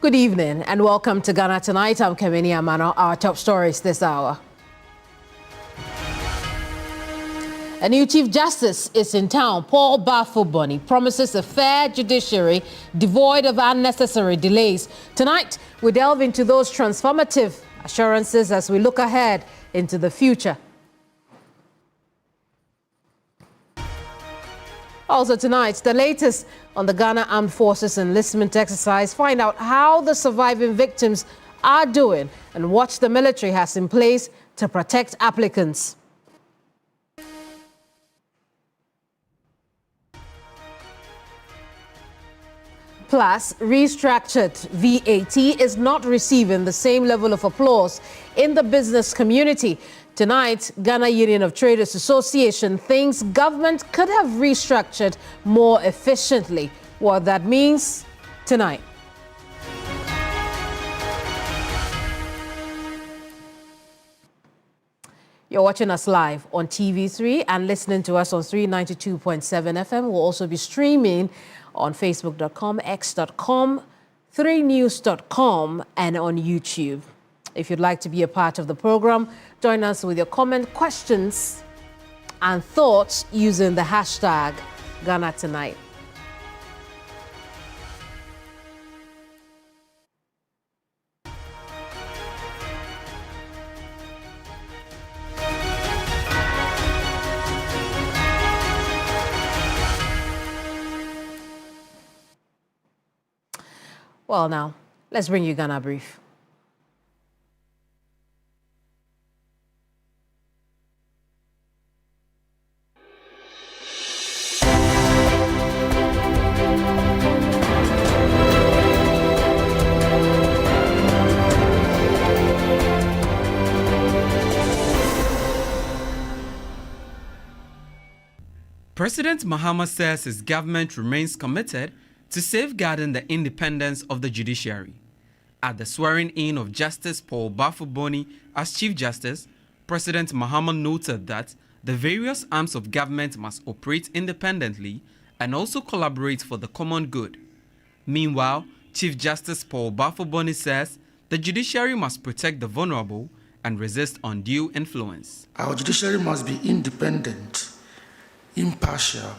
Good evening and welcome to Ghana Tonight. I'm Keminni Amanor. Our top stories this hour. A new Chief Justice is in town. Paul Bafuboni promises a fair judiciary devoid of unnecessary delays. Tonight, we delve into those transformative assurances as we look ahead into the future. Also tonight, the latest on the Ghana Armed Forces enlistment exercise. Find out how the surviving victims are doing and what the military has in place to protect applicants. Plus, restructured VAT is not receiving the same level of applause in the business community. Tonight, Ghana Union of Traders Association thinks government could have restructured more efficiently. What that means tonight. You're watching us live on TV3 and listening to us on 392.7 FM. We'll also be streaming on Facebook.com, X.com, 3news.com, and on YouTube. If you'd like to be a part of the program, join us with your comment, questions, and thoughts using the hashtag Ghana Tonight. Well, now, let's bring you Ghana Brief. President Mahama says his government remains committed to safeguarding the independence of the judiciary. At the swearing-in of Justice Paul Bafuboni as Chief Justice, President Mahama noted that the various arms of government must operate independently and also collaborate for the common good. Meanwhile, Chief Justice Paul Bafuboni says the judiciary must protect the vulnerable and resist undue influence. Our judiciary must be independent, impartial,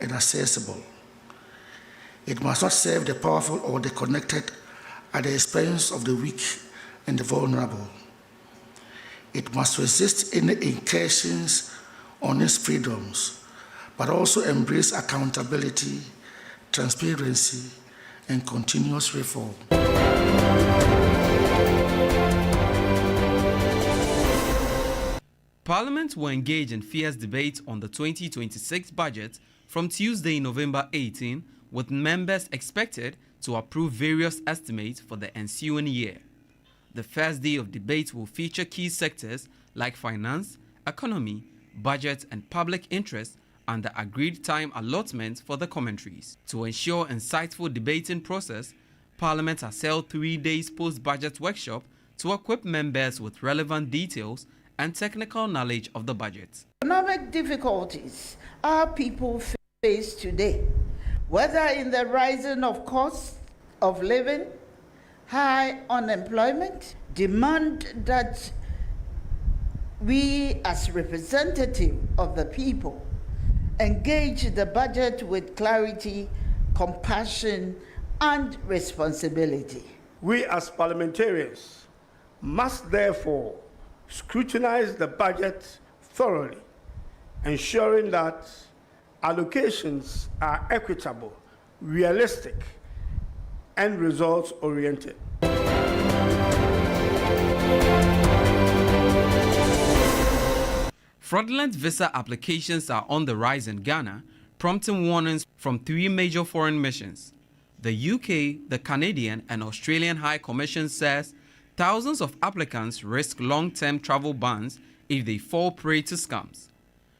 and accessible. It must not serve the powerful or the connected at the expense of the weak and the vulnerable. It must resist any incursions on its freedoms, but also embrace accountability, transparency, and continuous reform. Parliament will engage in fierce debate on the 2026 budget from Tuesday, November 18, with members expected to approve various estimates for the ensuing year. The first day of debate will feature key sectors like finance, economy, budget, and public interest and the agreed time allotment for the commentaries. To ensure insightful debating process, Parliament has held 3 days post-budget workshop to equip members with relevant details and technical knowledge of the budget. Economic difficulties our people face today, whether in the rising of cost of living, high unemployment, demand that we as representatives of the people engage the budget with clarity, compassion, and responsibility. We as parliamentarians must therefore scrutinize the budget thoroughly, ensuring that allocations are equitable, realistic, and results-oriented. Fraudulent visa applications are on the rise in Ghana, prompting warnings from 3 major foreign missions. The UK, the Canadian, and Australian High Commission says thousands of applicants risk long-term travel bans if they fall prey to scams.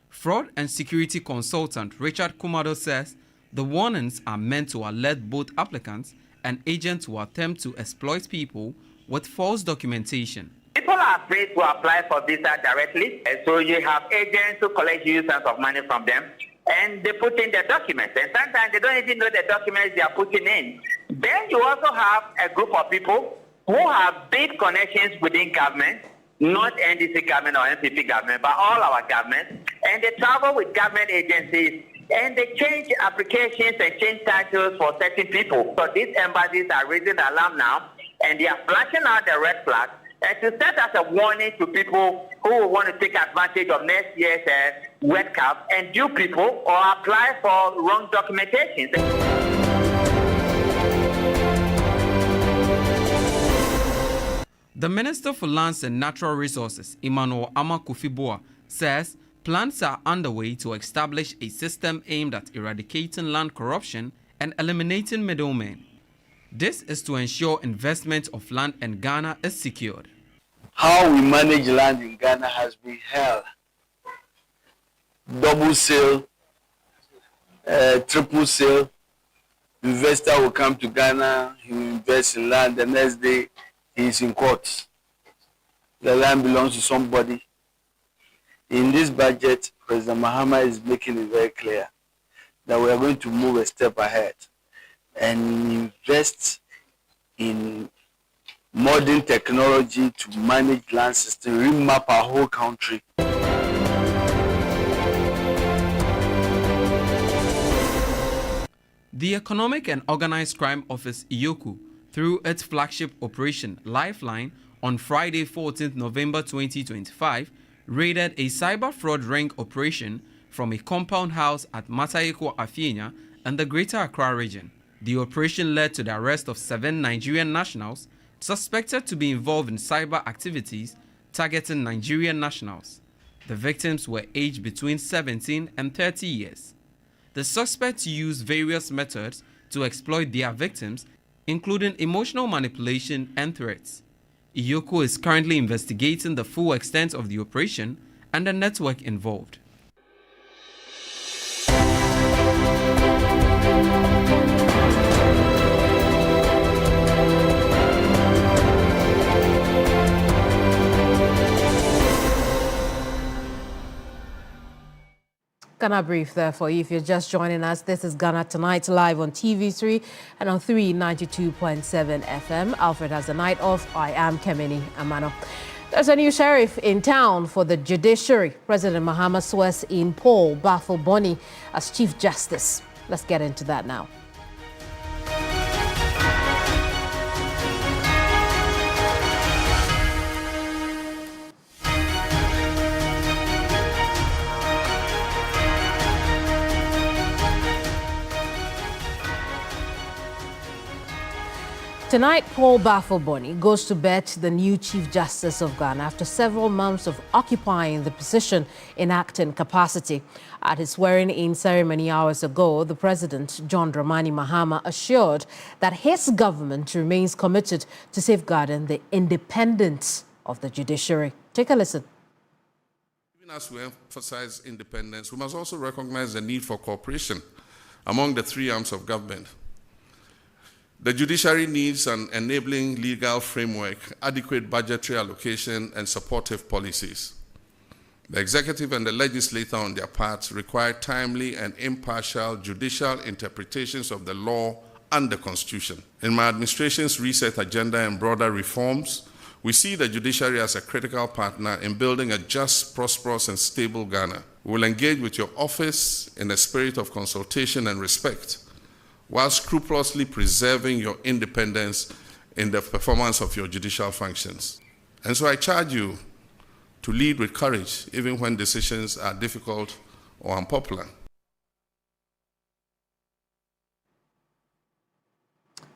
Fraud and security consultant Richard Kumado says the warnings are meant to alert both applicants and agents who attempt to exploit people with false documentation. People are afraid to apply for visa directly, and so you have agents who collect huge sums of money from them, and they put in their documents, and sometimes they don't even know the documents they are putting in. Then you also have a group of people who have big connections within government, not NDC government or NPP government, but all our governments, and they travel with government agencies, and they change applications and change titles for certain people. So these embassies are raising the alarm now, and they are flashing out the red flag, and to serve as a warning to people who will want to take advantage of next year's World Cup and dupe people or apply for wrong documentation. The Minister for Lands and Natural Resources, Emmanuel Amakufiboa, says plans are underway to establish a system aimed at eradicating land corruption and eliminating middlemen. This is to ensure investment of land in Ghana is secured. How we manage land in Ghana has been hell. Double sale, triple sale. Investor will come to Ghana, he will invest in land, the next day he is in court. The land belongs to somebody. In this budget, President Mahama is making it very clear that we are going to move a step ahead and invest in modern technology to manage land system, remap our whole country. The Economic and Organized Crime Office IOCU, through its flagship operation Lifeline on Friday 14th November 2025, raided a cyber fraud ring operation from a compound house at Matayeko Afienya in the Greater Accra region. The operation led to the arrest of 7 Nigerian nationals suspected to be involved in cyber activities targeting Nigerian nationals. The victims were aged between 17 and 30 years. The suspects used various methods to exploit their victims, including emotional manipulation and threats. IOCU is currently investigating the full extent of the operation and the network involved. Ghana Brief there for you. If you're just joining us, this is Ghana Tonight live on TV3 and on 392.7 FM. Alfred has the night off. I am Keminni Amanor. There's a new sheriff in town for the judiciary. President Mahama swears in Paul Bafo-Boni as Chief Justice. Let's get into that now. Tonight, Paul Bafo-Boni goes to bed the new Chief Justice of Ghana after several months of occupying the position in acting capacity. At his swearing-in ceremony hours ago, the President, John Dramani Mahama, assured that his government remains committed to safeguarding the independence of the judiciary. Take a listen. Even as we emphasize independence, we must also recognize the need for cooperation among the 3 arms of government. The judiciary needs an enabling legal framework, adequate budgetary allocation, and supportive policies. The executive and the legislature on their parts require timely and impartial judicial interpretations of the law and the Constitution. In my administration's reset agenda and broader reforms, we see the judiciary as a critical partner in building a just, prosperous, and stable Ghana. We will engage with your office in a spirit of consultation and respect, while scrupulously preserving your independence in the performance of your judicial functions. And so I charge you to lead with courage, even when decisions are difficult or unpopular.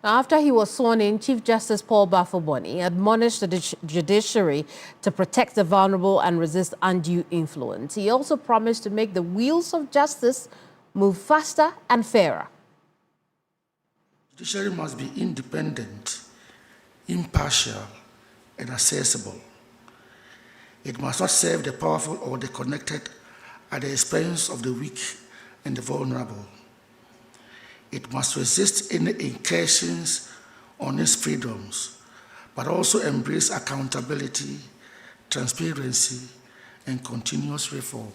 After he was sworn in, Chief Justice Paul Bafo-Boni admonished the judiciary to protect the vulnerable and resist undue influence. He also promised to make the wheels of justice move faster and fairer. The judiciary must be independent, impartial, and accessible. It must not serve the powerful or the connected at the expense of the weak and the vulnerable. It must resist any incursions on its freedoms, but also embrace accountability, transparency, and continuous reform.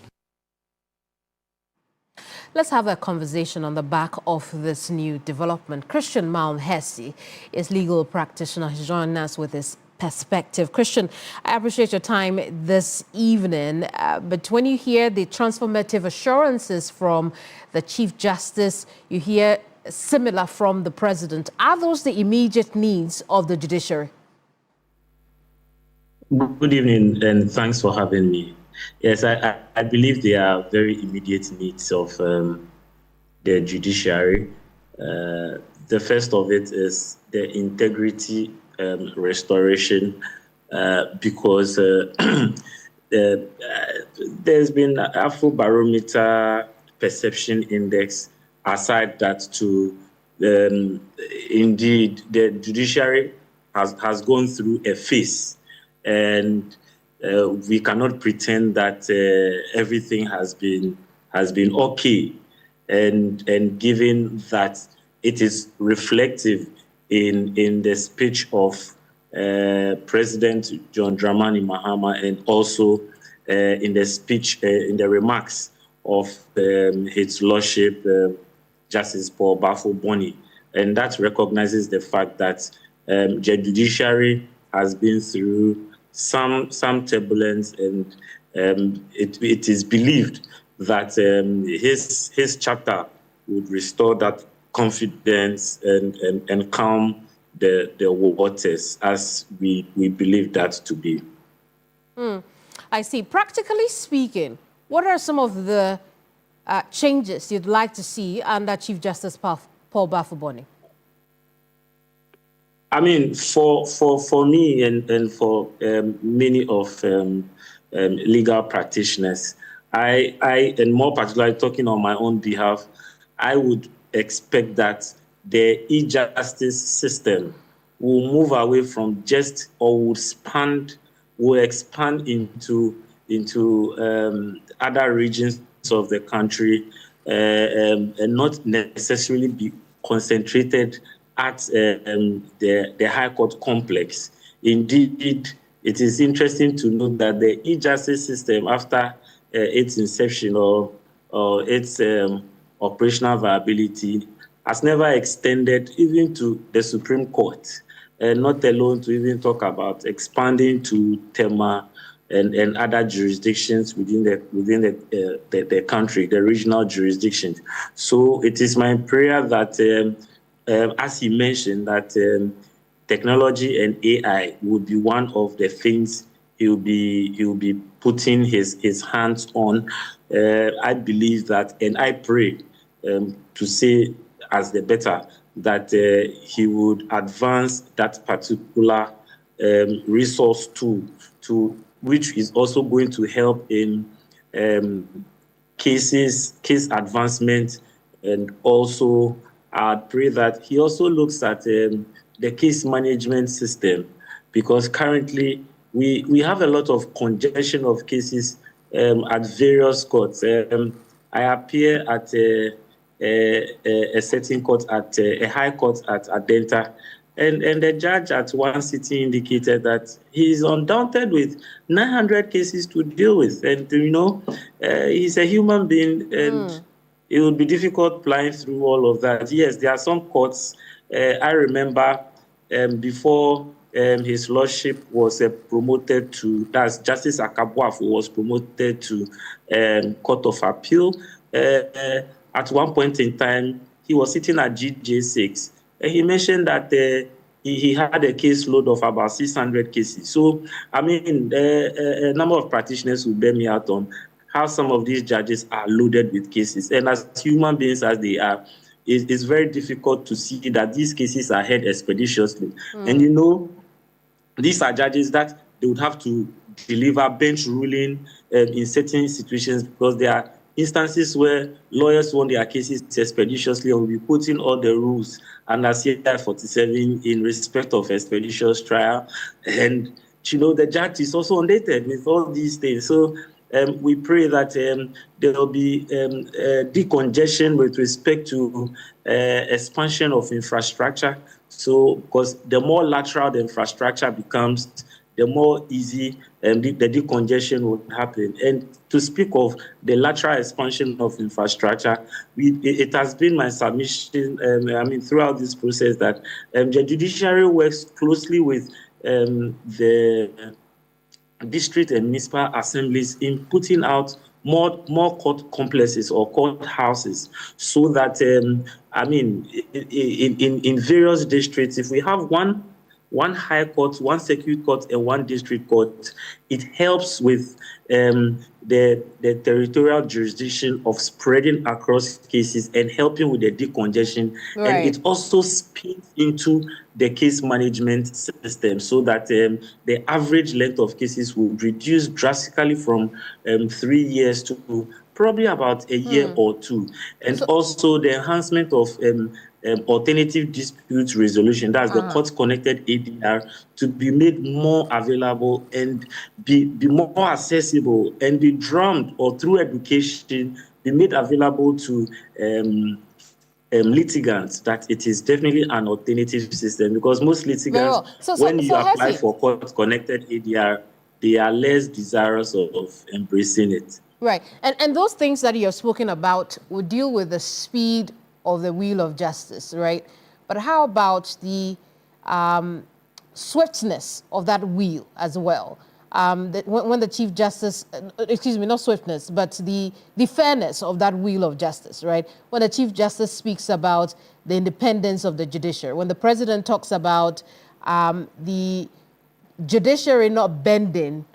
Let's have a conversation on the back of this new development. Christian Malmhesi is legal practitioner. He's joining us with his perspective. Christian, I appreciate your time this evening, but when you hear the transformative assurances from the Chief Justice, you hear similar from the President. Are those the immediate needs of the judiciary? Good evening, and thanks for having me. Yes, I believe they are very immediate needs of the judiciary. The first of it is the integrity restoration, because there's been an Afrobarometer perception index. Aside that, to indeed the judiciary has gone through a phase, and we cannot pretend that everything has been okay, and given that it is reflective in the speech of President John Dramani Mahama, and also in the speech, in the remarks of His Lordship Justice Paul Bafo-Boni, and that recognizes the fact that the judiciary has been through some turbulence, and it is believed that his chapter would restore that confidence and calm the waters, as we believe that to be. I see. Practically speaking, what are some of the changes you'd like to see under Chief Justice Paul Bafo-Boni? I mean, for me and for many of legal practitioners, I and more particularly talking on my own behalf, I would expect that the e-justice system will move away from just, or will expand into other regions of the country, and not necessarily be concentrated at the High Court complex. Indeed, it is interesting to note that the e-justice system, after its inception or its operational viability, has never extended even to the Supreme Court, not alone to even talk about expanding to Tema and other jurisdictions within the country, the regional jurisdictions. So it is my prayer that, as he mentioned, that technology and AI would be one of the things he'll be putting his hands on. I believe that, and I pray to say as the better, that he would advance that particular resource to which is also going to help in case advancement, and also I pray that he also looks at the case management system, because currently we have a lot of congestion of cases at various courts. I appear at a certain court, at a high court at Adenta, and the judge at one sitting indicated that he is undaunted with 900 cases to deal with, and he's a human being, and it would be difficult plying through all of that. Yes, there are some courts. I remember before His Lordship was promoted to, that's Justice Akabuafo was promoted to Court of Appeal. At one point in time, he was sitting at GJ6. And he mentioned that he had a caseload of about 600 cases. So, I mean, a number of practitioners will bear me out on how some of these judges are loaded with cases. And as human beings as they are, it's very difficult to see that these cases are heard expeditiously. And you know, these are judges that they would have to deliver bench ruling in certain situations, because there are instances where lawyers want their cases expeditiously and will be putting all the rules under CI 47 in respect of expeditious trial. And you know, the judge is also undated with all these things. So we pray that there will be decongestion with respect to expansion of infrastructure. So, because the more lateral the infrastructure becomes, the more easy the decongestion will happen. And to speak of the lateral expansion of infrastructure, it has been my submission, throughout this process, that the judiciary works closely with the district and municipal assemblies in putting out more court complexes or court houses, so that in various districts, if we have one high court, one circuit court, and one district court, it helps with the territorial jurisdiction of spreading across cases and helping with the decongestion. Right. And it also speeds into the case management system, so that the average length of cases will reduce drastically from 3 years to probably about a year or two. And also the enhancement of alternative dispute resolution, that's the court-connected ADR, to be made more available and be more accessible, and be drummed or through education be made available to litigants, that it is definitely an alternative system, because most litigants, when you apply for court-connected ADR, they are less desirous of embracing it. Right. And those things that you have spoken about would deal with the speed of the wheel of justice, right? But how about the swiftness of that wheel as well? When the Chief Justice, excuse me, not swiftness, but the fairness of that wheel of justice, right? When the Chief Justice speaks about the independence of the judiciary, when the President talks about the judiciary not bending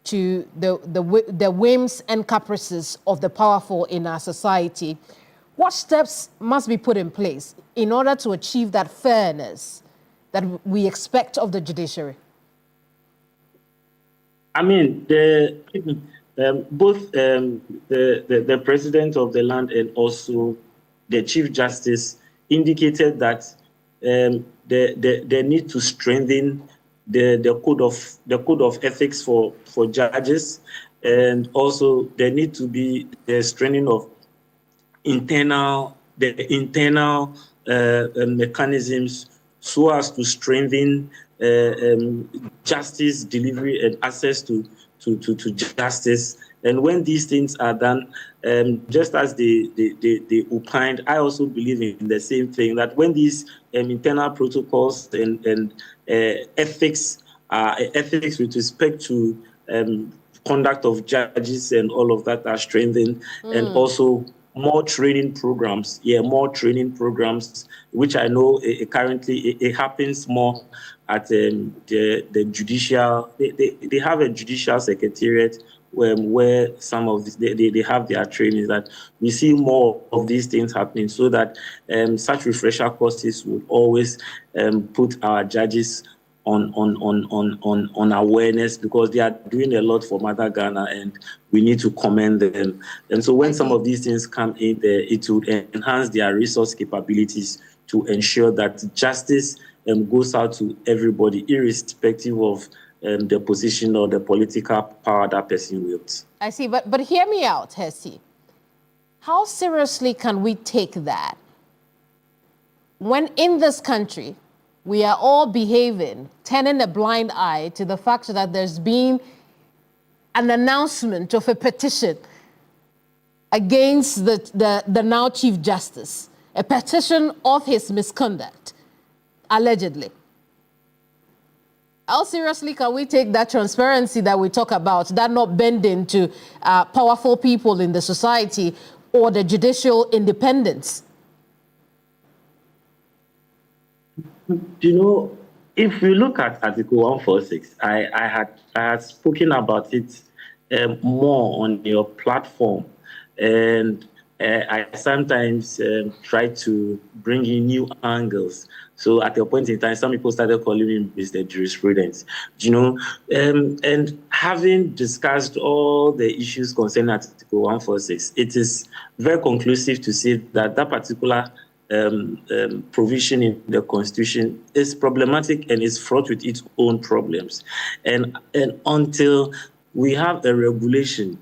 to the whims and caprices of the powerful in our society, what steps must be put in place in order to achieve that fairness that we expect of the judiciary? I mean, both the president of the land and also the Chief Justice indicated that they need to strengthen the code of ethics for judges, and also there need to be the strengthening of internal mechanisms, so as to strengthen justice delivery and access to justice. And when these things are done, just as they opined, I also believe in the same thing, that when these internal protocols and ethics with respect to conduct of judges and all of that are strengthened, and also more training programs, which I know currently it happens more at the judicial. They have a judicial secretariat where some of this, they have their trainings, that we see more of these things happening, so that such refresher courses would always put our judges on awareness, because they are doing a lot for Mother Ghana, and we need to commend them. And so when some of these things come in there, it would enhance their resource capabilities to ensure that justice goes out to everybody, irrespective of the position or the political power that person wields. I see, but hear me out, Hesi. How seriously can we take that when in this country we are all behaving, turning a blind eye to the fact that there's been an announcement of a petition against the now Chief Justice, a petition of his misconduct, allegedly? How seriously can we take that transparency that we talk about, that not bending to powerful people in the society or the judicial independence? You know, if we look at Article 146, I had spoken about it more on your platform, and I sometimes try to bring in new angles. So at a point in time, some people started calling me Mr. Jurisprudence, and having discussed all the issues concerning Article 146, it is very conclusive to say that that particular provision in the Constitution is problematic and is fraught with its own problems. And until we have a regulation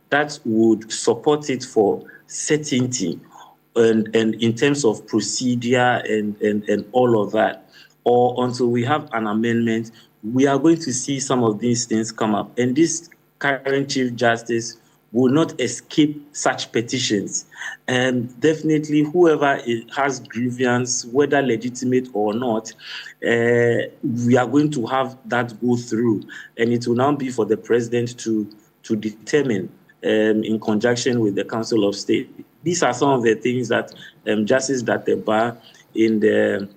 that would support it for certainty and in terms of procedure and all of that, or until we have an amendment, we are going to see some of these things come up. And this current Chief Justice will not escape such petitions. And definitely whoever has grievance, whether legitimate or not, we are going to have that go through. And it will now be for the president to determine in conjunction with the Council of State. These are some of the things that Justice Dateba in the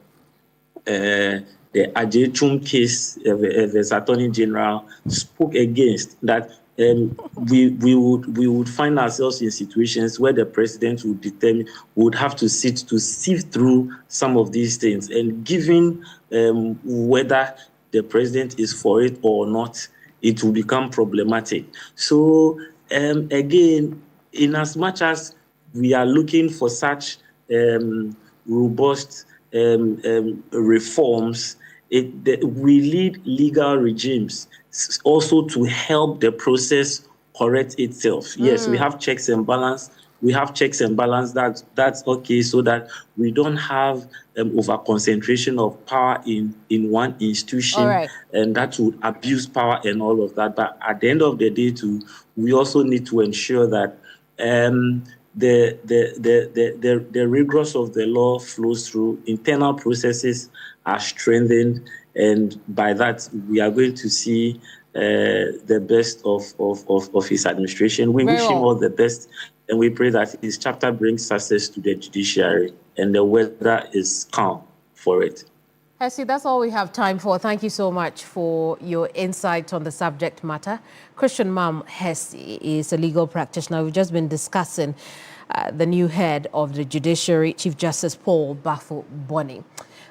Ajechum case, the Attorney General spoke against, that we would find ourselves in situations where the president would have to sit to sift through some of these things, and given whether the president is for it or not, it will become problematic. So again, in as much as we are looking for such robust reforms, we need legal regimes also to help the process correct itself. Yes, we have checks and balance. We have checks and balance. That's okay, so that we don't have over concentration of power in one institution, and that would abuse power and all of that. But at the end of the day, too, we also need to ensure that the rigors of the law flows through, internal processes are strengthened, and by that we are going to see the best of his administration. We wish him all the best, and we pray that his chapter brings success to the judiciary and the weather is calm for it. Hesi, that's all we have time for. Thank you so much for your insight on the subject matter. Christian Mam Hesi is a legal practitioner. We've just been discussing the new head of the judiciary, Chief Justice Paul Bafo Boni.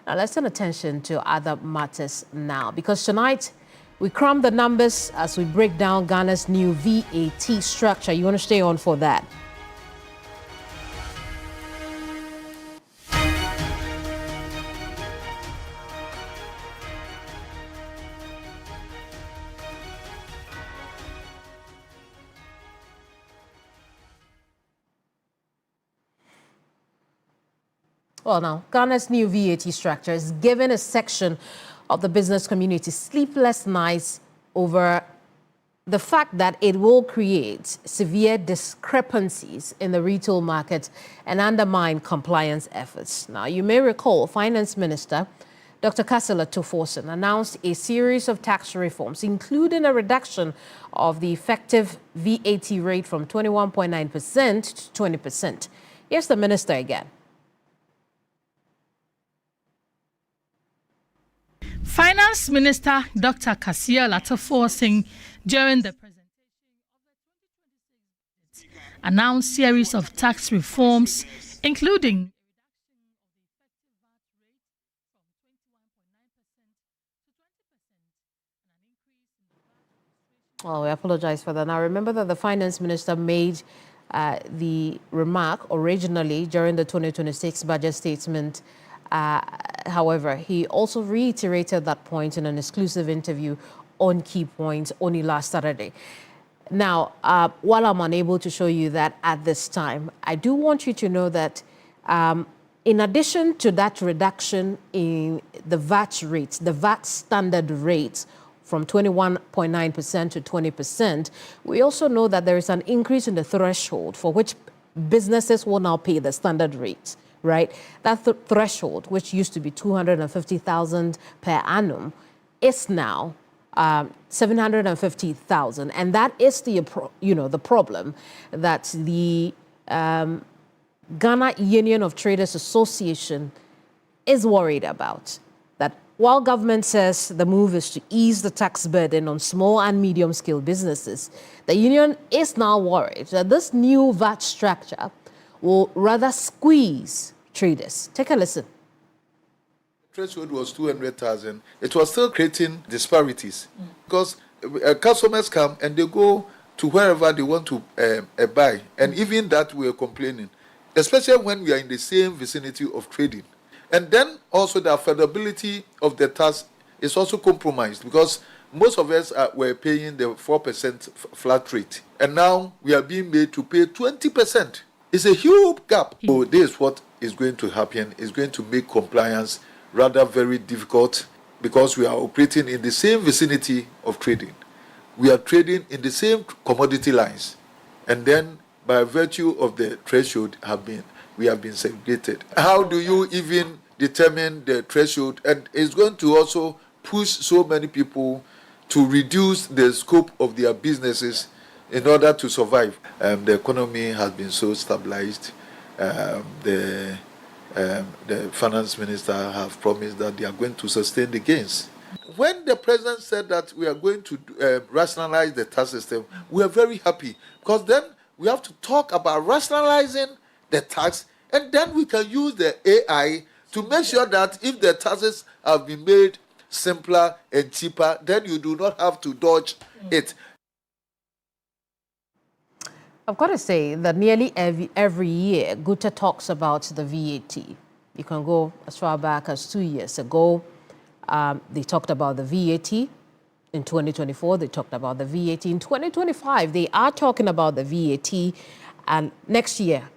Now let's turn attention to other matters now, because tonight we cram the numbers as we break down Ghana's new VAT structure. You want to stay on for that? Well, now, Ghana's new VAT structure is giving a section of the business community sleepless nights over the fact that it will create severe discrepancies in the retail market and undermine compliance efforts. Now, you may recall Finance Minister Dr. Kasila Toforson announced a series of tax reforms, including a reduction of the effective VAT rate from 21.9% to 20%. Here's the minister again. Finance Minister Dr. Kasila Toforson, during the presentation announced a series of tax reforms, including Well, we apologize for that. Now, remember that the Finance Minister made the remark originally during the 2026 budget statement. However, he also reiterated that point in an exclusive interview on Key Points only last Saturday. Now, while I'm unable to show you that at this time, I do want you to know that in addition to that reduction in the VAT rates, the VAT standard rates from 21.9% to 20%, we also know that there is an increase in the threshold for which businesses will now pay the standard rates. Right, that threshold, which used to be 250,000 per annum, is now 750,000, and that is the problem that the Ghana Union of Traders Association is worried about. That while government says the move is to ease the tax burden on small and medium-scale businesses, the union is now worried that this new VAT structure will rather squeeze traders. Take a listen. Threshold was 200,000. It was still creating disparities because customers come and they go to wherever they want to buy, and even that we are complaining, especially when we are in the same vicinity of trading. And then also the affordability of the tax is also compromised because most of us were paying the 4% flat rate, and now we are being made to pay 20%. It's a huge gap. So this is what is going to happen. It's going to make compliance rather very difficult because we are operating in the same vicinity of trading. We are trading in the same commodity lines, and then by virtue of the threshold we have been segregated. How do you even determine the threshold? And it's going to also push so many people to reduce the scope of their businesses in order to survive. The economy has been so stabilized. The finance minister have promised that they are going to sustain the gains. When the president said that we are going to rationalize the tax system, we are very happy because then we have to talk about rationalizing the tax, and then we can use the AI to make sure that if the taxes have been made simpler and cheaper, then you do not have to dodge it. I've got to say that nearly every year, Gutta talks about the VAT. You can go as far back as 2 years ago. They talked about the VAT. In 2024, they talked about the VAT. In 2025, they are talking about the VAT. And next year,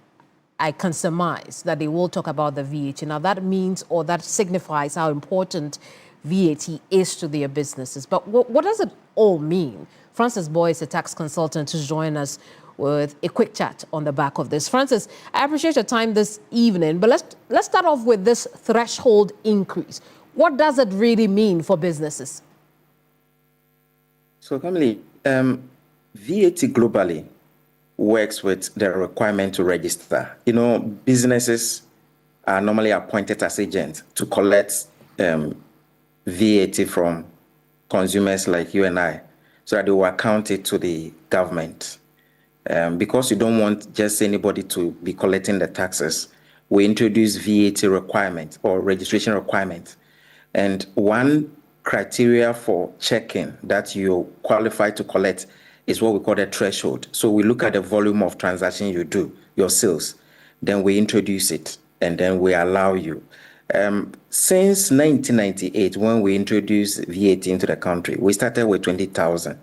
I can surmise that they will talk about the VAT. Now, that means or that signifies how important VAT is to their businesses. But what does it all mean? Francis Boy is a tax consultant who's joined us with a quick chat on the back of this. Francis, I appreciate your time this evening, but let's start off with this threshold increase. What does it really mean for businesses? So, Keminni, VAT globally works with the requirement to register. You know, businesses are normally appointed as agents to collect VAT from consumers like you and I, so that they will account it to the government. Because you don't want just anybody to be collecting the taxes, we introduce VAT requirement or registration requirement. And one criteria for checking that you qualify to collect is what we call the threshold. So we look at the volume of transaction you do, your sales, then we introduce it, and then we allow you. Since 1998, when we introduced VAT into the country, we started with 20,000.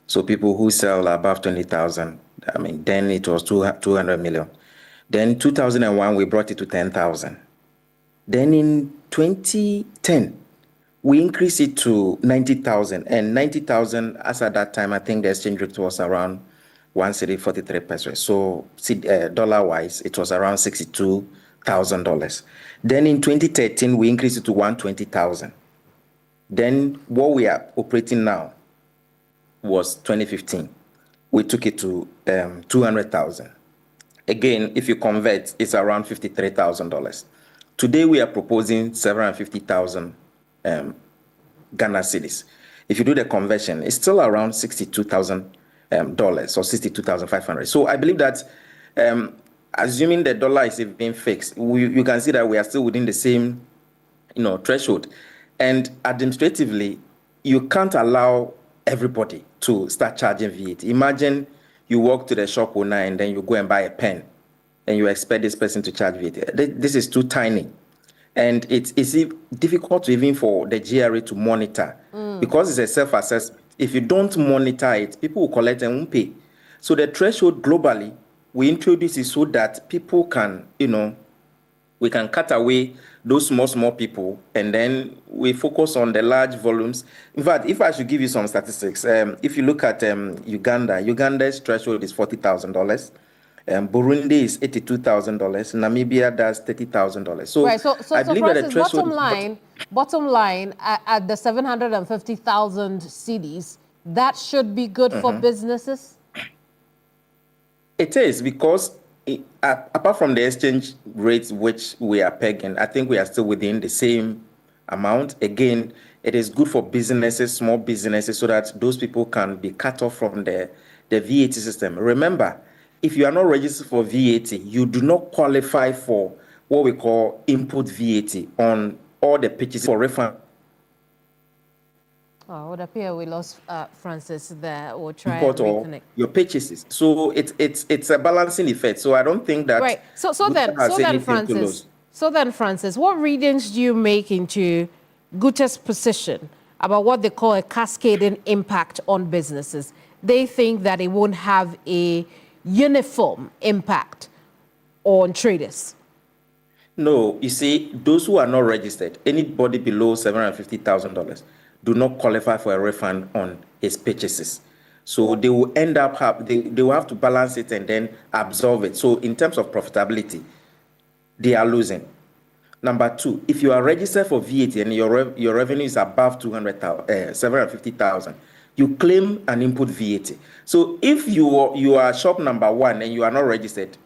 So people who sell above 20,000, I mean, then it was 200 million. Then 2001, we brought it to 10,000. Then in 2010, we increased it to 90,000. And 90,000, as at that time, I think the exchange rate was around 1.43 pesos. So dollar-wise, it was around $62,000. Then in 2013, we increased it to 120,000. Then what we are operating now was 2015. We took it to 200,000. Again, if you convert, it's around $53,000. Today, we are proposing 750,000 Ghana cedis. If you do the conversion, it's still around $62,000 or 62,500. So I believe that assuming the dollar is being fixed, you can see that we are still within the same, threshold. And administratively, you can't allow everybody to start charging VAT. Imagine you walk to the shop owner and then you go and buy a pen and you expect this person to charge VAT. This is too tiny. And it's difficult even for the GRA to monitor because it's a self-assessment. If you don't monitor it, people will collect and won't pay. So the threshold globally, we introduce it so that people can, we can cut away those small people, and then we focus on the large volumes. In fact, if I should give you some statistics, if you look at Uganda's threshold is $40,000. Burundi is $82,000. Namibia does $30,000. So, right. So I believe that the threshold. Bottom line, at the 750,000 cedis, that should be good for businesses. It is, because apart from the exchange rates which we are pegging, I think we are still within the same amount. Again, it is good for businesses, small businesses, so that those people can be cut off from the VAT system. Remember, if you are not registered for VAT, you do not qualify for what we call input VAT on all the purchases for refund. Oh, it would appear we lost Francis there. We'll try and Import or reconnect. your purchases. So it's a balancing effect. So I don't think that Right. So Gupta has anything to lose. Francis, what readings do you make into Gupta's position about what they call a cascading impact on businesses? They think that it won't have a uniform impact on traders. No, you see, those who are not registered, anybody below $750,000 do not qualify for a refund on his purchases. So they will end up, they will have to balance it and then absorb it. So in terms of profitability, they are losing. Number two, if you are registered for VAT and your revenue is above 750,000, you claim an input VAT. So if you are shop number one and you are not registered,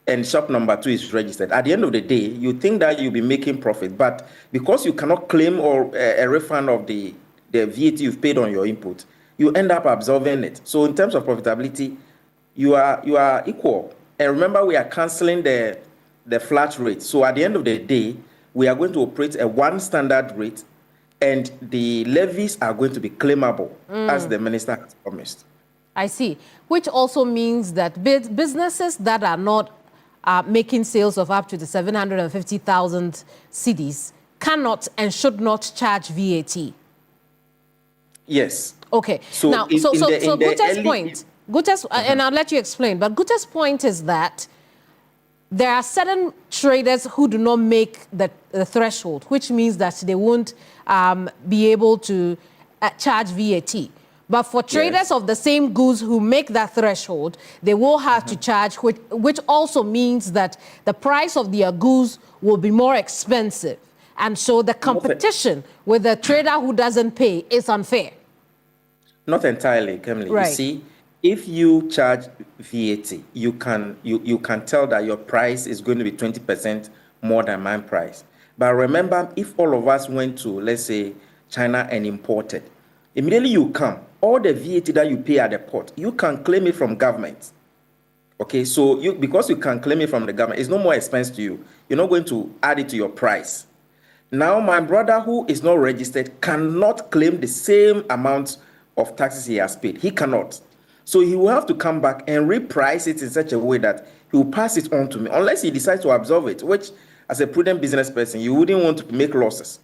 and shop number two is registered, at the end of the day, you think that you'll be making profit, but because you cannot claim or a refund of the VAT you've paid on your input, you end up absorbing it. So in terms of profitability, you are equal. And remember, we are canceling the flat rate. So at the end of the day, we are going to operate a one standard rate, and the levies are going to be claimable, as the minister has promised. I see. Which also means that businesses that are not making sales of up to the 750,000 cedis cannot and should not charge VAT. Yes. Okay. So now, Guta's point, and I'll let you explain, but Guta's point is that there are certain traders who do not make the threshold, which means that they won't be able to charge VAT. But for traders of the same goods who make that threshold, they will have to charge, which also means that the price of their goods will be more expensive. And so the competition with the trader who doesn't pay is unfair. Not entirely, Keminni. Right. You see, if you charge VAT, you can tell that your price is going to be 20% more than my price. But remember, if all of us went to, let's say, China and imported, immediately you come, all the VAT that you pay at the port, you can claim it from government. Okay, so because you can claim it from the government, it's no more expense to you. You're not going to add it to your price. Now, my brother who is not registered cannot claim the same amount of taxes he has paid. He cannot. So he will have to come back and reprice it in such a way that he will pass it on to me, unless he decides to absorb it, which, as a prudent business person, you wouldn't want to make losses.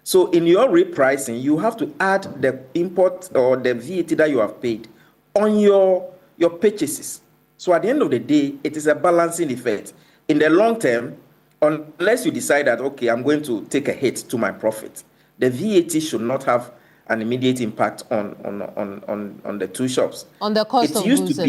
So in your repricing, you have to add the import or the VAT that you have paid on your purchases. So at the end of the day, it is a balancing effect. In the long term, unless you decide that, okay, I'm going to take a hit to my profit, the VAT should not have an immediate impact on the two shops. On the cost of goods.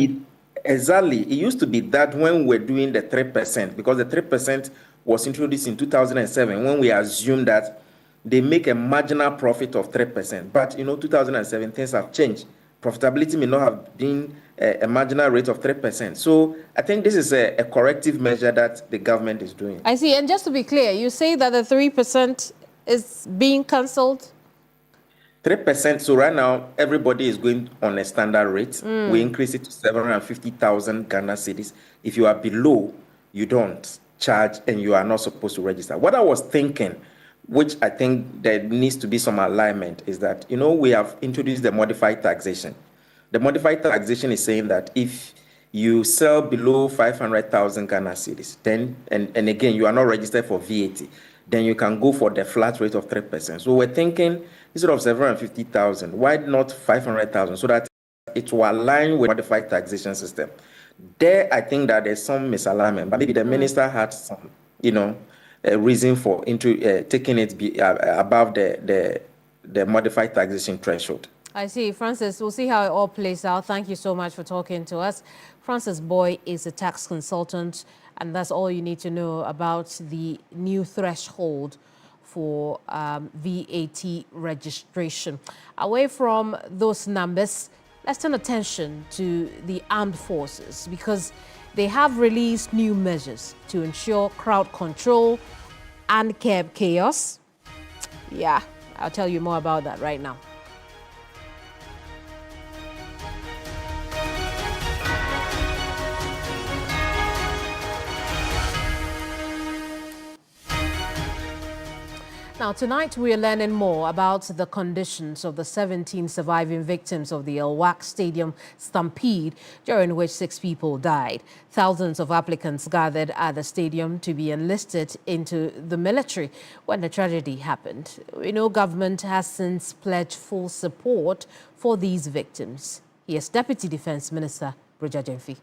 Exactly. It used to be that when we're doing the 3%, because the 3% was introduced in 2007, when we assumed that they make a marginal profit of 3%. But, 2007, things have changed. Profitability may not have been a marginal rate of 3%. So I think this is a corrective measure that the government is doing. I see. And just to be clear, you say that the 3% is being cancelled? 3%. So right now, everybody is going on a standard rate. We increase it to 750,000 Ghana cedis. If you are below, you don't charge and you are not supposed to register. What I was thinking, which I think there needs to be some alignment, is that, we have introduced the modified taxation. The modified taxation is saying that if you sell below 500,000 Ghana cedis, then, and again, you are not registered for VAT, then you can go for the flat rate of 3%. So we're thinking, instead of 750,000, why not 500,000, so that it will align with the modified taxation system? There, I think that there's some misalignment, but maybe the minister had some, a reason for taking it above the modified taxation threshold. I see. Francis, we'll see how it all plays out. Thank you so much for talking to us. Francis Boy is a tax consultant, and that's all you need to know about the new threshold for VAT registration. Away from those numbers, let's turn attention to the armed forces, because they have released new measures to ensure crowd control and curb chaos. Yeah, I'll tell you more about that right now. Now, tonight we are learning more about the conditions of the 17 surviving victims of the Elwak Stadium stampede, during which 6 people died. Thousands of applicants gathered at the stadium to be enlisted into the military when the tragedy happened. We know government has since pledged full support for these victims. Here's Deputy Defense Minister Broja Jemfi.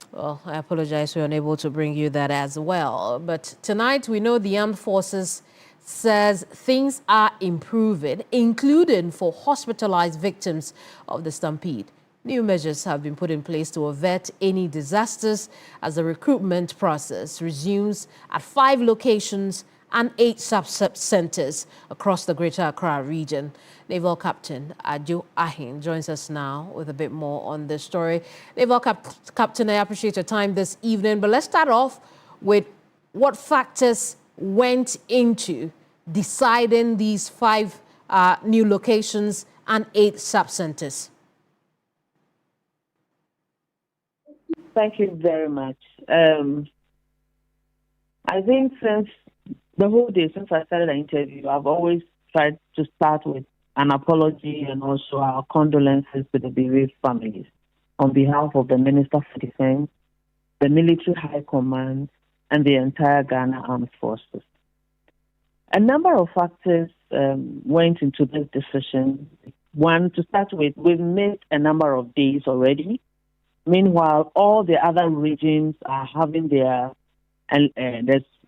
Well, I apologize we're unable to bring you that as well. But tonight we know the armed forces says things are improving, including for hospitalized victims of the stampede. New measures have been put in place to avert any disasters as the recruitment process resumes at 5 locations and 8 sub-centers across the Greater Accra region. Naval Captain Adjo Ahin joins us now with a bit more on this story. Naval Captain, I appreciate your time this evening, but let's start off with what factors went into deciding these 5 new locations and 8 sub-centers. Thank you very much. I think since the whole day, since I started the interview, I've always tried to start with an apology and also our condolences to the bereaved families on behalf of the Minister for Defense, the Military High Command, and the entire Ghana Armed Forces. A number of factors went into this decision. One, to start with, we've missed a number of days already. Meanwhile, all the other regions are having their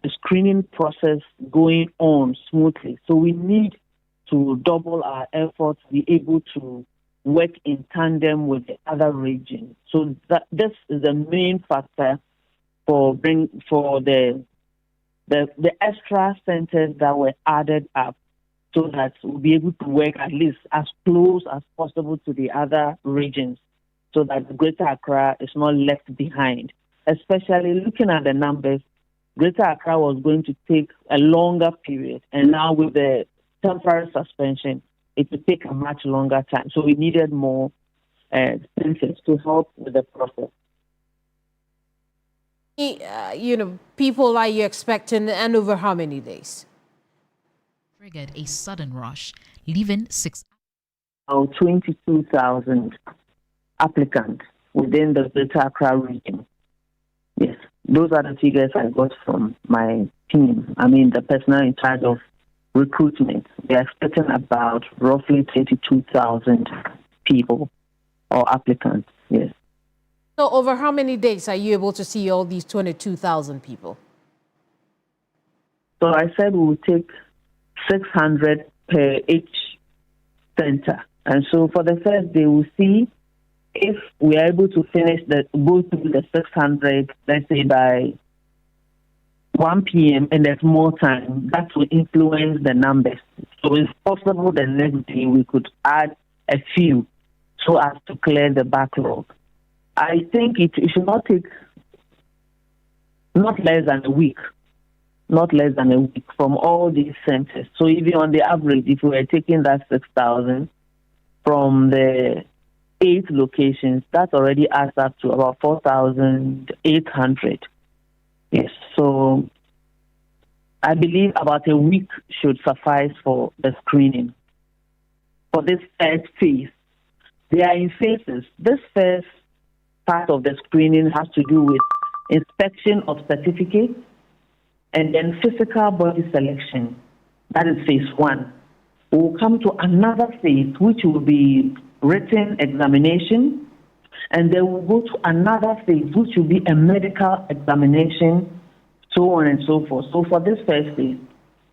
the screening process going on smoothly. So we need to double our efforts, be able to work in tandem with the other regions. So this is the main factor for the extra centers that were added up, so that we'll be able to work at least as close as possible to the other regions, so that the Greater Accra is not left behind. Especially looking at the numbers, Greater Accra was going to take a longer period, and now with the temporary suspension, it will take a much longer time. So we needed more centers to help with the process. People are you expecting, and over how many days? Triggered a sudden rush, leaving 22,000 applicants within the Greater Accra region. Yes, those are the figures I got from my team. I mean, the personnel in charge of recruitment. They are expecting about roughly 22,000 people or applicants. Yes. So over how many days are you able to see all these 22,000 people? So I said we will take 600 per each center. And so for the first day, we'll see if we are able to go through the 600, let's say by 1 p.m. and there's more time, that will influence the numbers. So it's possible the next day we could add a few so as to clear the backlog. I think it should not take not less than a week from all these centers. So even on the average, if we are taking that 6,000 from the 8 locations, that already adds up to about 4,800. Yes, so I believe about a week should suffice for the screening. For this first phase, they are in phases. This first part of the screening has to do with inspection of certificates and then physical body selection. That is phase 1. We'll come to another phase, which will be written examination, and then we'll go to another phase, which will be a medical examination, so on and so forth. So for this first phase,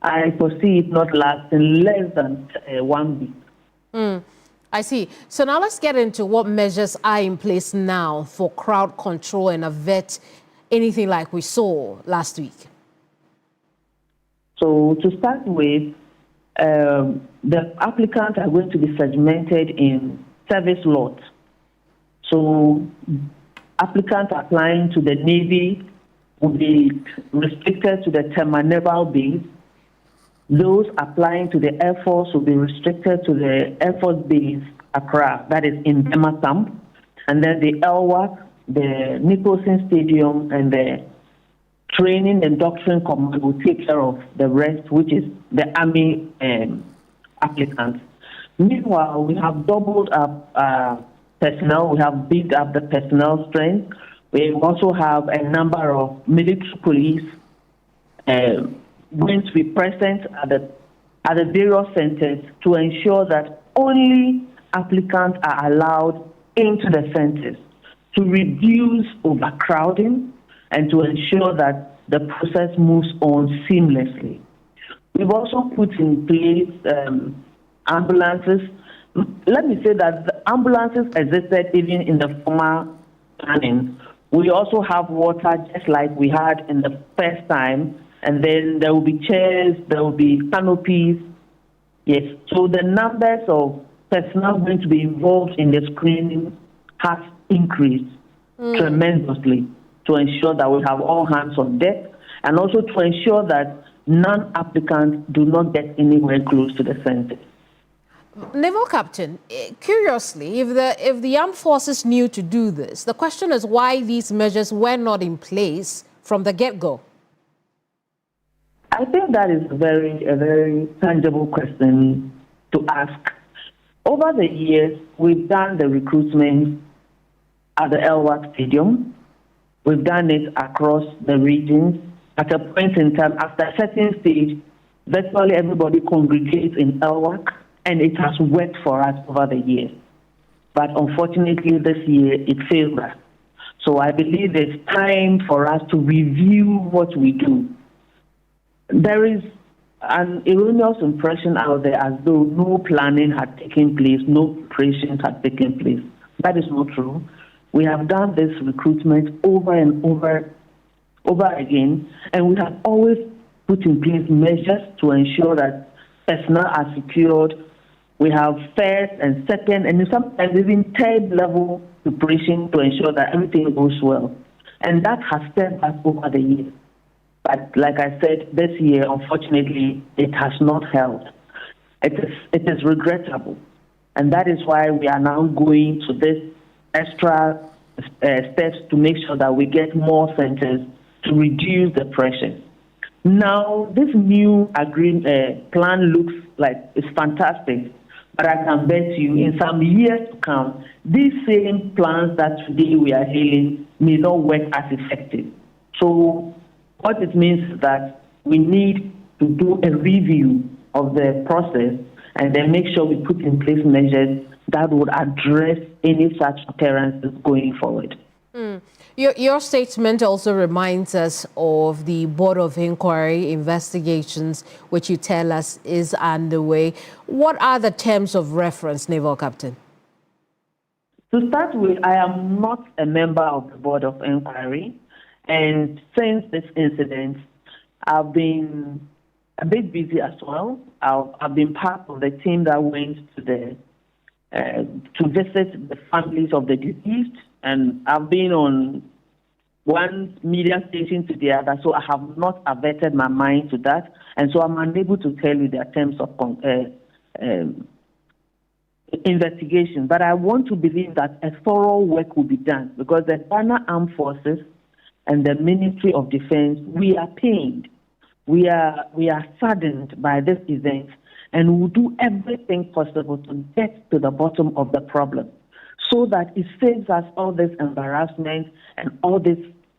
I foresee it not lasting less than 1 week. I see. So now let's get into what measures are in place now for crowd control and avert anything like we saw last week. So to start with, the applicants are going to be segmented in service lots. So applicants applying to the Navy will be restricted to the Tema Naval Base. Those applying to the Air Force will be restricted to the Air Force Base Accra, that is in Demasam. And then the Elwak, the Nicholson Stadium, and the Training and Doctrine Command will take care of the rest, which is the Army applicants. Meanwhile, we have doubled up personnel. We have built up the personnel strength. We also have a number of military police going to be present at the various centers to ensure that only applicants are allowed into the centers to reduce overcrowding and to ensure that the process moves on seamlessly. We've also put in place ambulances. Let me say that the ambulances existed even in the former planning. We also have water just like we had in the first time, and then there will be chairs, there will be canopies. Yes, so the numbers of personnel going to be involved in the screening has increased tremendously to ensure that we have all hands on deck, and also to ensure that non-applicants do not get anywhere close to the center. Naval Captain, curiously, if the armed forces knew to do this, the question is why these measures were not in place from the get-go. I think that is a very tangible question to ask. Over the years, we've done the recruitment at the Elwak Stadium. We've done it across the regions. At a point in time, after a certain stage, virtually everybody congregates in Elwak, and it has worked for us over the years. But unfortunately, this year, it failed us. So I believe it's time for us to review what we do. There is an erroneous impression out there as though no planning had taken place, no preparations had taken place. That is not true. We have done this recruitment over and over again, and we have always put in place measures to ensure that personnel are secured. We have first and second and sometimes even third level preparation to ensure that everything goes well. And that has served us over the years. But like I said, this year, unfortunately, it has not held. It is regrettable. And that is why we are now going to this extra steps to make sure that we get more centers to reduce the pressure. Now, this new plan looks like it's fantastic, but I can bet you in some years to come, these same plans that today we are hailing may not work as effective. So what it means is that we need to do a review of the process and then make sure we put in place measures that would address any such occurrences going forward. Your statement also reminds us of the Board of Inquiry investigations, which you tell us is underway. What are the terms of reference, Naval Captain? To start with, I am not a member of the Board of Inquiry. And since this incident, I've been a bit busy as well. I've been part of the team that went to to visit the families of the deceased, and I've been on one media station to the other, so I have not averted my mind to that, and so I'm unable to tell you the terms of investigation. But I want to believe that a thorough work will be done, because the Ghana Armed Forces and the Ministry of Defense, we are pained. We are saddened by this event, and we'll do everything possible to get to the bottom of the problem so that it saves us all this embarrassment and all this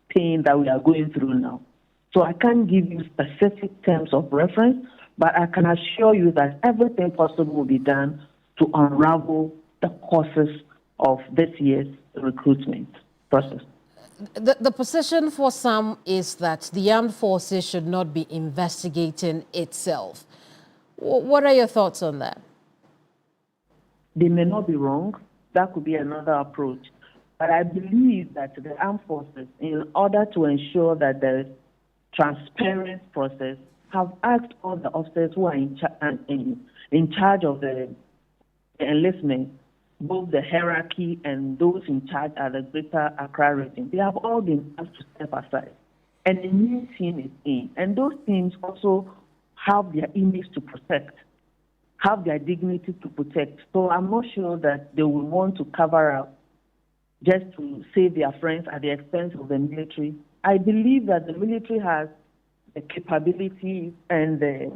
pain that we are going through now. So I can't give you specific terms of reference, but I can assure you that everything possible will be done to unravel the causes of this year's recruitment process. The position for some is that the armed forces should not be investigating itself. What are your thoughts on that? They may not be wrong. That could be another approach. But I believe that the armed forces, in order to ensure that there is transparent process, have asked all the officers who are in charge of the enlistment, both the hierarchy and those in charge at the Greater Accra region. They have all been asked to step aside. And a new team is in. And those teams also have their image to protect, have their dignity to protect. So I'm not sure that they will want to cover up just to save their friends at the expense of the military I believe that the military has the capability and the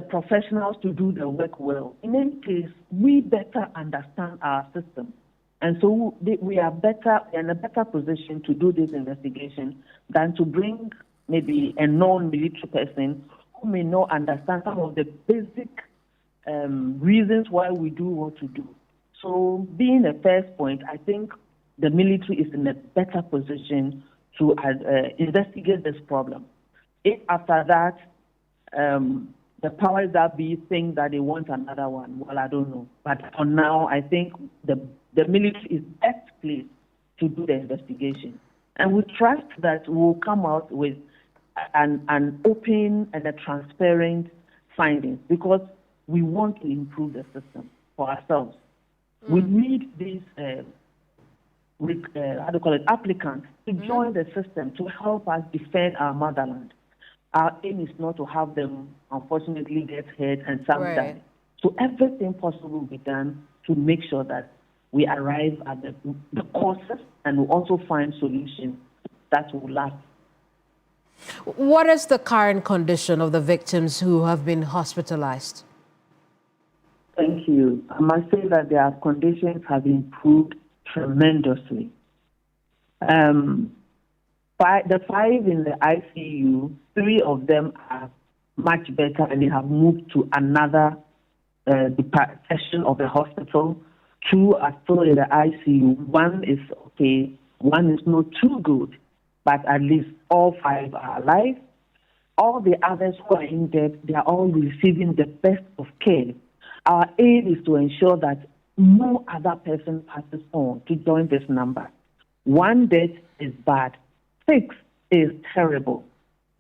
professionals to do the work well. In any case, we better understand our system. And so we are in a better position to do this investigation than to bring maybe a non-military person who may not understand some of the basic reasons why we do what we do. So being a first point, I think the military is in a better position to investigate this problem. If after that, the powers that be think that they want another one, well, I don't know. But for now, I think the military is best placed to do the investigation. And we trust that we'll come out with an open and a transparent findings because we want to improve the system for ourselves. We need these applicants to join the system to help us defend our motherland. Our aim is not to have them, unfortunately, get hurt and some die. So everything possible will be done to make sure that we arrive at the causes and we also find solutions that will last. What is the current condition of the victims who have been hospitalized? Thank you. I must say that their conditions have improved tremendously. The 5 in the ICU, 3 of them are much better and they have moved to another section of the hospital. 2 are still in the ICU. 1 is okay, 1 is not too good, but at least all 5 are alive. All the others who are injured, they are all receiving the best of care. Our aim is to ensure that no other person passes on to join this number. 1 death is bad. 6 is terrible.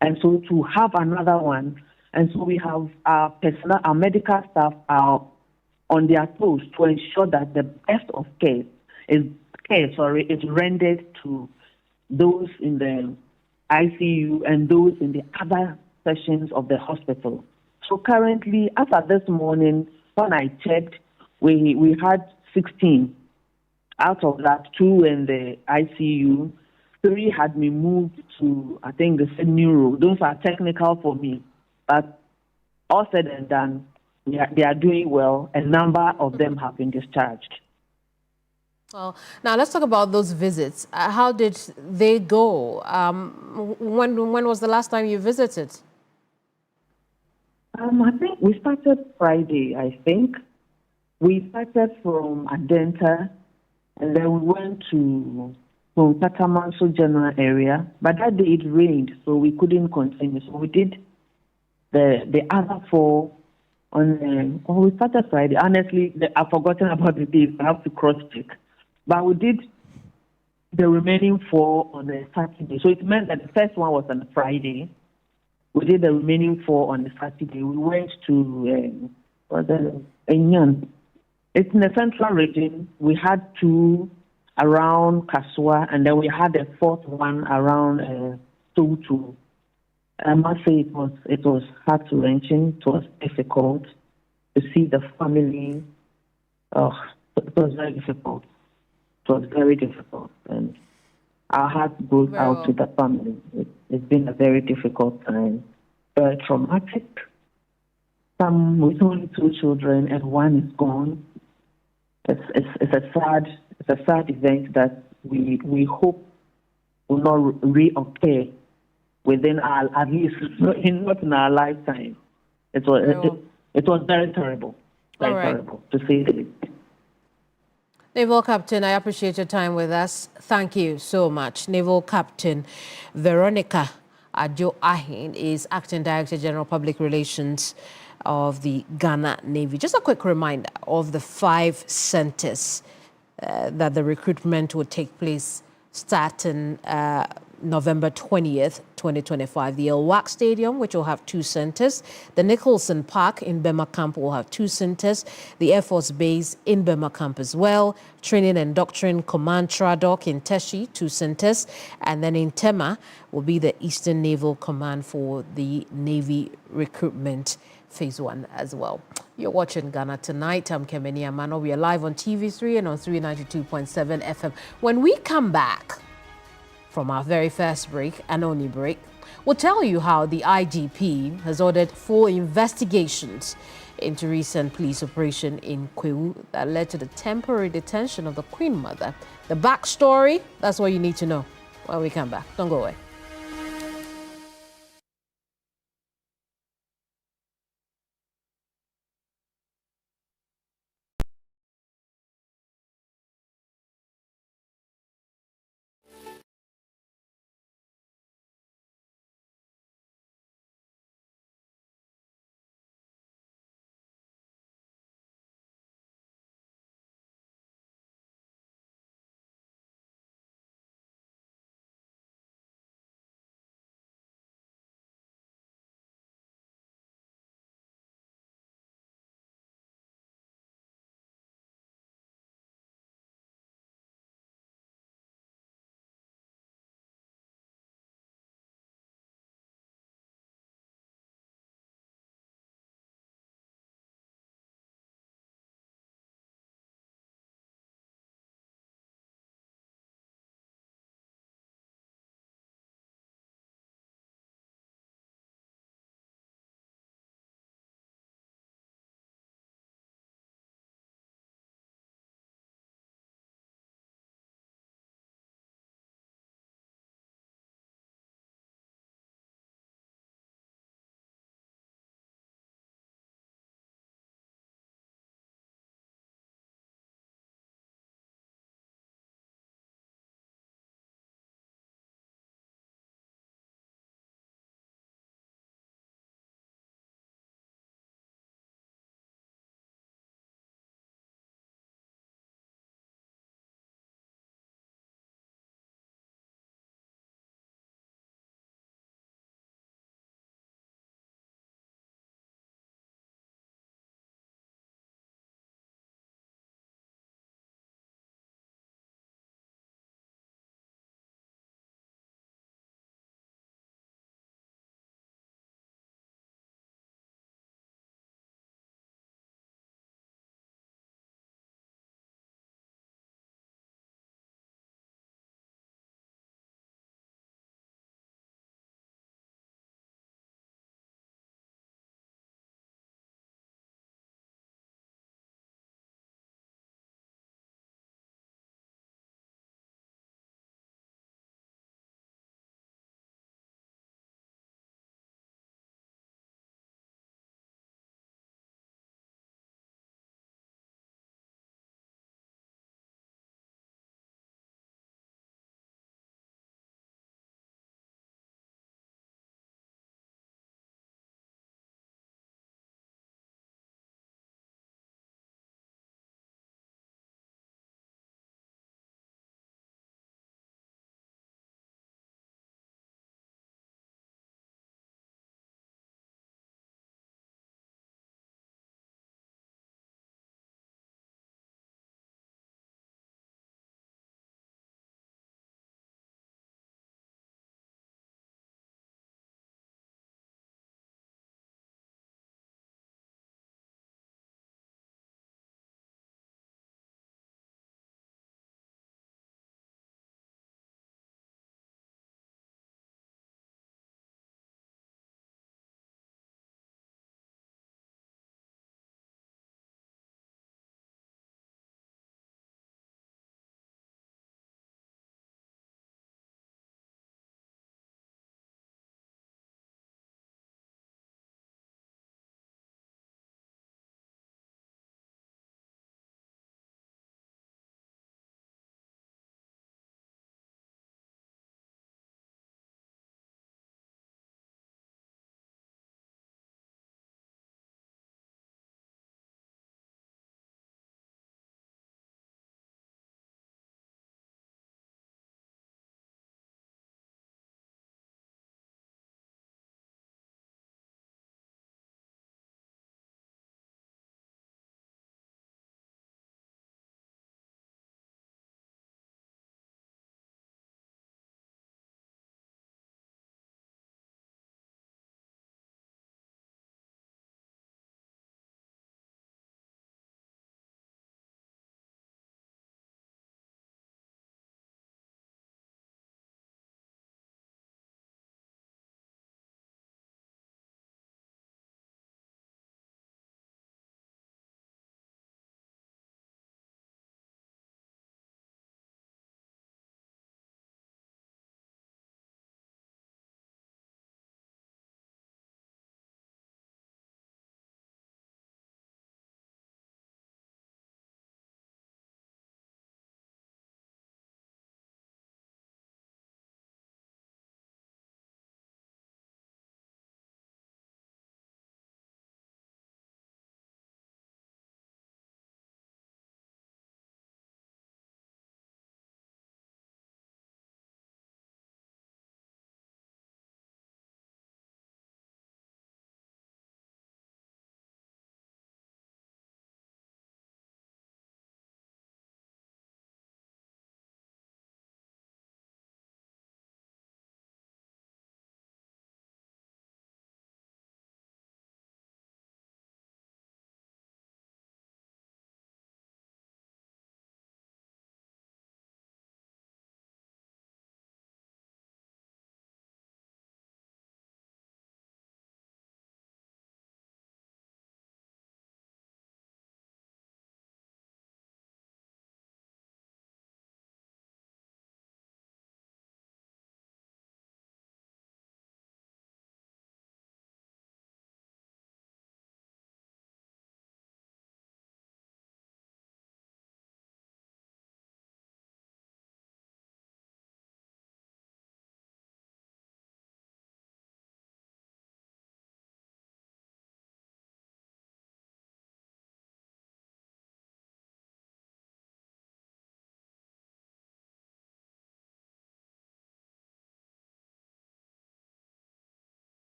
And so to have another one, and so we have our personnel, our medical staff are on their toes to ensure that the best of care is rendered to those in the ICU and those in the other sections of the hospital. So currently, as of this morning, when I checked, we had 16. Out of that, 2 in the ICU, 3 had been moved to, I think, the neuro. Those are technical for me. But all said and done, they are doing well. A number of them have been discharged. Well, now let's talk about those visits. How did they go? When was the last time you visited? I think we started Friday, I think. We started from Adenta, and then we went to Katamanso general area. But that day it rained, so we couldn't continue. So we did the other 4 on, we started Friday. Honestly, I've forgotten about the days. I have to cross-check. But we did the remaining 4 on a Saturday. So it meant that the first one was on a Friday. We did the remaining 4 on the Saturday. We went to Enyan. It's in the central region. We had 2 around Kasua, and then we had the 4th one around Tutu. I must say it was heart-wrenching. It was difficult to see the family. Oh, it was very difficult. It was very difficult, and our heart goes out to the family. It's been a very difficult time, very traumatic. Some with only 2 children, and 1 is gone. It's a sad event that we hope will not reoccur within our, at least not in our lifetime. It was very terrible, terrible to say the least. Naval Captain, I appreciate your time with us. Thank you so much. Naval Captain Veronica Adjo Ahin is Acting Director General Public Relations of the Ghana Navy. Just a quick reminder of the 5 centers that the recruitment will take place starting November 20th, 2025. The Elwak Stadium, which will have 2 centers. The Nicholson Park in Bema Camp will have 2 centers. The Air Force Base in Bema Camp as well. Training and Doctrine Command Tradoc in Teshi, 2 centers. And then in Tema will be the Eastern Naval Command for the Navy recruitment phase 1 as well. You're watching Ghana Tonight. I'm Keminni Amanor. We are live on TV3 and on 392.7 FM. When we come back, From our very first break, and only break, we'll tell you how the IGP has ordered full investigations into recent police operation in Kwewu that led to the temporary detention of the Queen Mother. The backstory, that's what you need to know when we come back. Don't go away.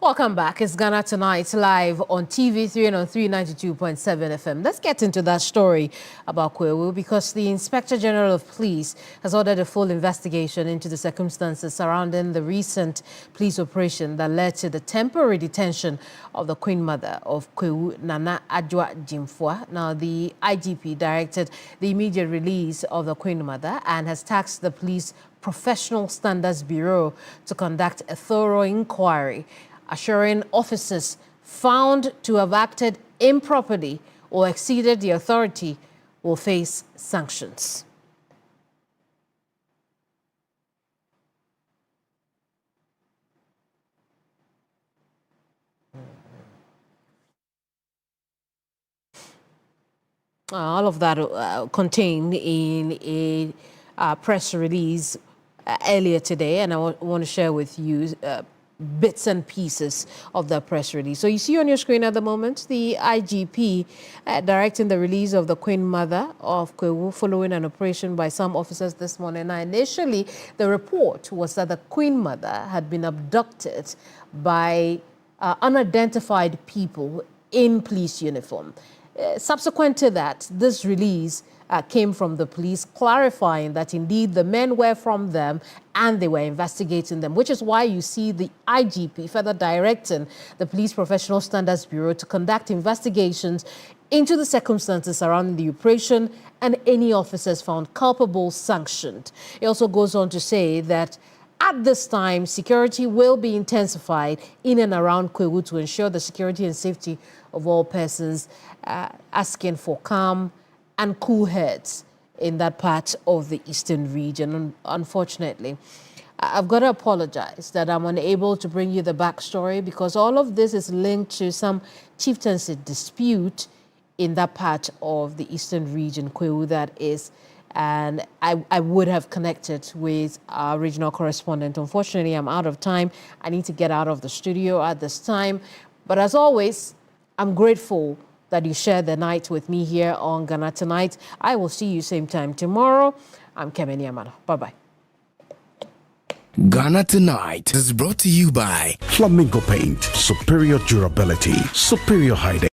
Welcome back. It's Ghana Tonight live on TV3 and on 392.7 FM. Let's get into that story about Kwewu because the Inspector General of Police has ordered a full investigation into the circumstances surrounding the recent police operation that led to the temporary detention of the Queen Mother of Kwewu, Nana Adwa Jimfua. Now, the IGP directed the immediate release of the Queen Mother and has tasked the Police Professional Standards Bureau to conduct a thorough inquiry, assuring officers found to have acted improperly or exceeded the authority will face sanctions. All of that contained in a press release earlier today, and I want to share with you bits and pieces of the press release. So you see on your screen at the moment, the IGP directing the release of the Queen Mother of Kwewu following an operation by some officers this morning. Now, initially, the report was that the Queen Mother had been abducted by unidentified people in police uniform. Subsequent to that, this release came from the police clarifying that indeed the men were from them and they were investigating them, which is why you see the IGP further directing the Police Professional Standards Bureau to conduct investigations into the circumstances surrounding the operation and any officers found culpable sanctioned. It also goes on to say that at this time, security will be intensified in and around Kwewu to ensure the security and safety of all persons, asking for calm and cool heads in that part of the eastern region. Unfortunately, I've got to apologize that I'm unable to bring you the backstory because all of this is linked to some chieftaincy dispute in that part of the eastern region, Kwewu that is, and I would have connected with our regional correspondent. Unfortunately, I'm out of time. I need to get out of the studio at this time. But as always, I'm grateful that you shared the night with me here on Ghana Tonight. I will see you same time tomorrow. I'm Keminni Amanor. Bye-bye. Ghana Tonight is brought to you by Flamingo Paint. Superior durability, superior hiding.